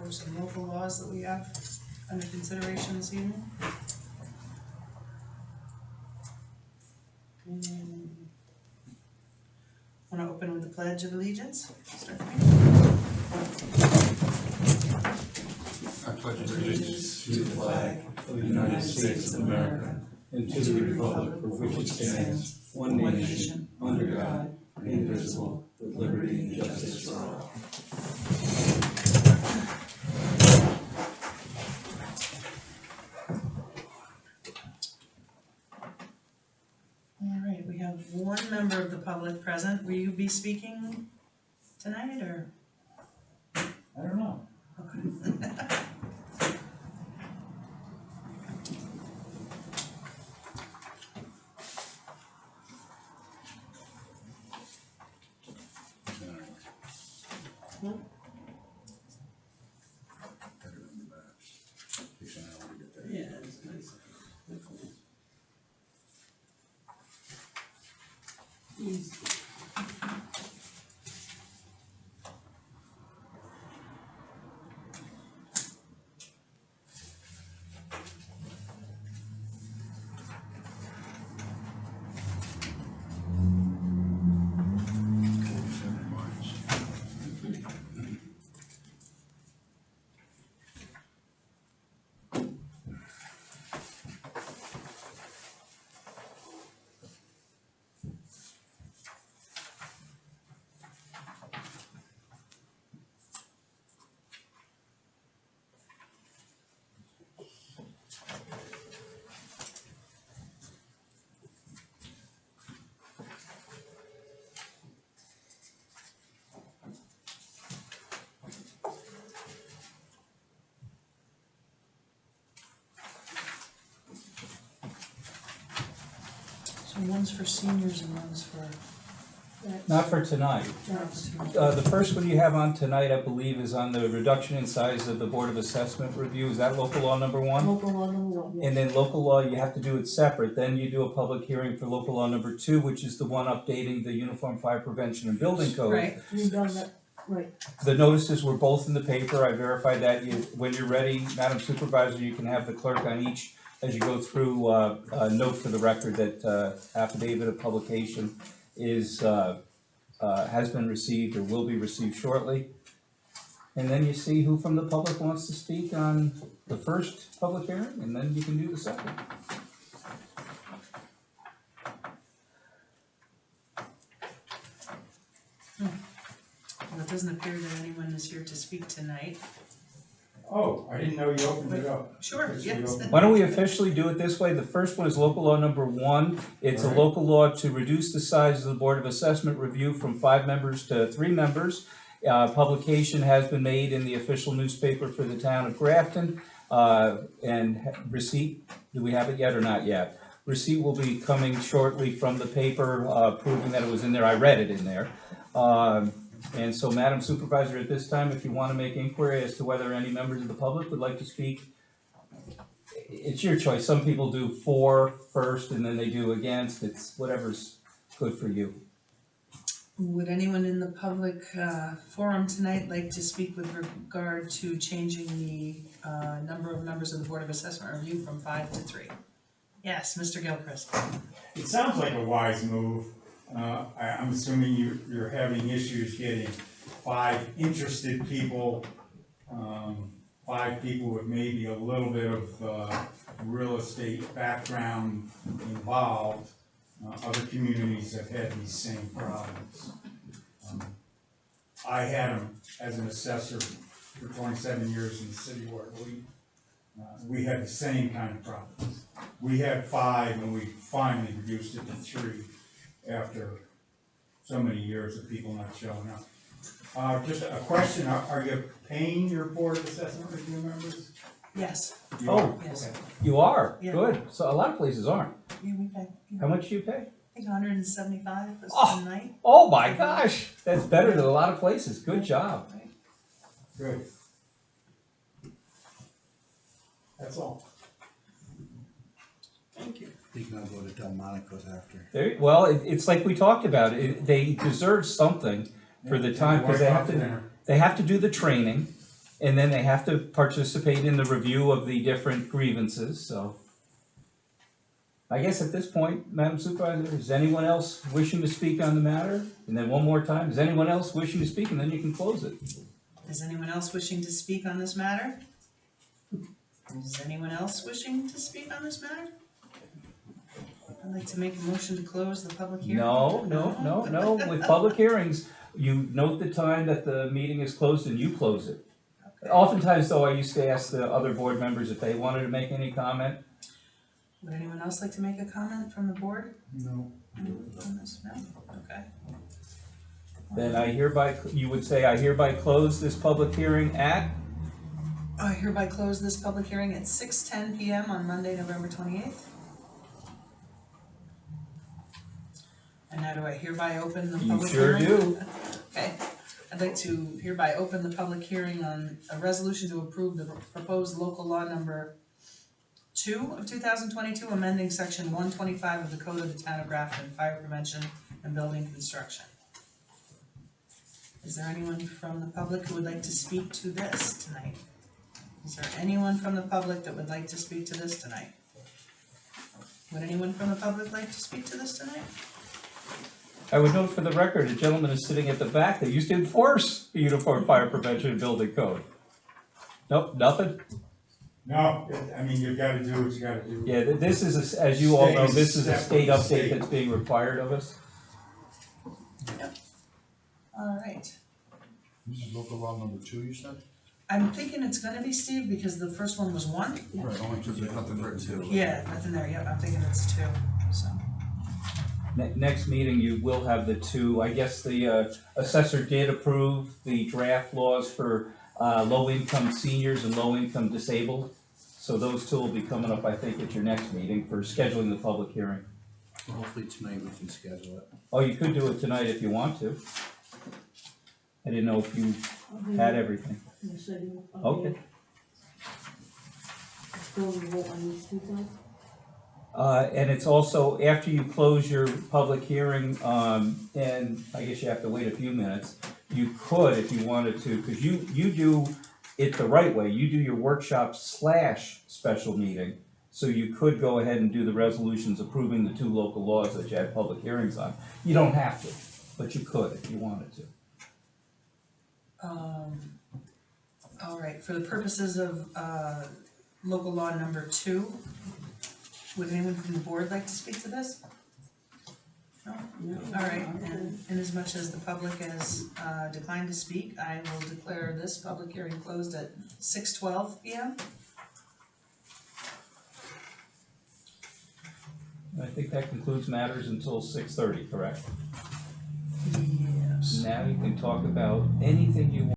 for some local laws that we have under consideration this evening. Want to open with the Pledge of Allegiance? Stephanie? I pledge allegiance to the flag of the United States of America and to the republic for which it stands, one nation, under God, indivisible, with liberty and justice for all. All right, we have one member of the public present. Will you be speaking tonight, or? I don't know. Okay. Yeah, it's nice. So one's for seniors and one's for. Not for tonight. The first one you have on tonight, I believe, is on the reduction in size of the Board of Assessment review. Is that local law number one? Local law number one, yes. And then local law, you have to do it separate. Then you do a public hearing for local law number two, which is the one updating the Uniform Fire Prevention and Building Code. Right. We've done that, right. The notices were both in the paper. I verified that. When you're ready, Madam Supervisor, you can have the clerk on each, as you go through, note for the record that affidavit of publication is has been received or will be received shortly. And then you see who from the public wants to speak on the first public hearing, and then you can do the second. Well, it doesn't appear that anyone is here to speak tonight. Oh, I didn't know you opened it up. Sure, yes. Why don't we officially do it this way? The first one is local law number one. It's a Right. local law to reduce the size of the Board of Assessment Review from 5 members to 3 members. Publication has been made in the official newspaper for the town of Grafton. And receipt, do we have it yet or not yet? Receipt will be coming shortly from the paper, proving that it was in there. I read it in there. And so, Madam Supervisor, at this time, if you want to make inquiry as to whether any members of the public would like to speak, it's your choice. Some people do for first and then they do against. It's whatever's good for you. Would anyone in the public forum tonight like to speak with regard to changing the number of members of the Board of Assessment Review from 5 to 3? Yes, Mr. Gilchrist. It sounds like a wise move. I'm assuming you're having issues getting 5 interested people, 5 people with maybe a little bit of real estate background involved. Other communities have had these same problems. I had them as an assessor for 27 years in the city where we had the same kind of problems. We had 5 and we finally reduced it to 3 after so many years of people not showing up. Just a question, are you paying your Board of Assessment Review members? Yes, You Oh, are? yes. Okay. you are? Yeah. Good. So a lot of places aren't. Yeah, we pay. How much do you pay? I think 175 was Oh. the night. Oh my gosh, that's better than a lot of places. Good job. Right. Good. That's all. Thank you. You can all go to Delmonico's after. Well, it's like we talked about. They deserve something for the time because they have to do the training. And then they have to participate in the review of the different grievances, so. I guess at this point, Madam Supervisor, is anyone else wishing to speak on the matter? And then one more time, is anyone else wishing to speak, and then you can close it. Is anyone else wishing to speak on this matter? Is anyone else wishing to speak on this matter? I'd like to make a motion to close the public hearing. No, with public hearings, you note the time that the meeting is closed and you close it. Okay. Oftentimes though, I used to ask the other board members if they wanted to make any comment. Would anyone else like to make a comment from the board No. on this? No? Okay. Then you would say, I hereby close this public hearing at? I hereby close this public hearing at 6:10 PM on Monday, November 28th. And now do I hereby open the You public sure hearing? do. Okay, I'd like to hereby open the public hearing on a resolution to approve the proposed local law number 2 of 2022, amending section 125 of the Code of the Town of Grafton, fire prevention and building construction. Is there anyone from the public who would like to speak to this tonight? Is there anyone from the public that would like to speak to this tonight? Would anyone from the public like to speak to this tonight? I would note for the record, a gentleman is sitting at the back that used to enforce the Uniform Fire Prevention and Building Code. Nope, nothing? No, I mean, you've gotta do what you gotta do. Yeah, this is, as you all know, this is a state update State. that's being required of us. All right. This is local law number 2, you said? I'm thinking it's gonna be Steve because the first one was 1. Right, only because there's nothing written to. Yeah, nothing there, yep, I'm thinking it's 2, so. Next meeting, you will have the 2, I guess the assessor did approve the draft laws for low-income seniors and low-income disabled. So those 2 will be coming up, I think, at your next meeting for scheduling the public hearing. Hopefully tonight we can schedule it. Oh, you could do it tonight if you want to. I didn't know if you had everything. Yes, I do. Okay. Still vote on these two things? And it's also, after you close your public hearing, and I guess you have to wait a few minutes, you could, if you wanted to, because you do it the right way, you do your workshop / special meeting, so you could go ahead and do the resolutions approving the 2 local laws that you had public hearings on. You don't have to, but you could if you wanted to. All right, for the purposes of local law number 2, would anyone from the board like to speak to this? No? All right, and as much as the public has declined to speak, I will declare this public hearing closed at 6:12 PM. I think that concludes matters until 6:30, correct? Yes. Now you can talk about anything you want.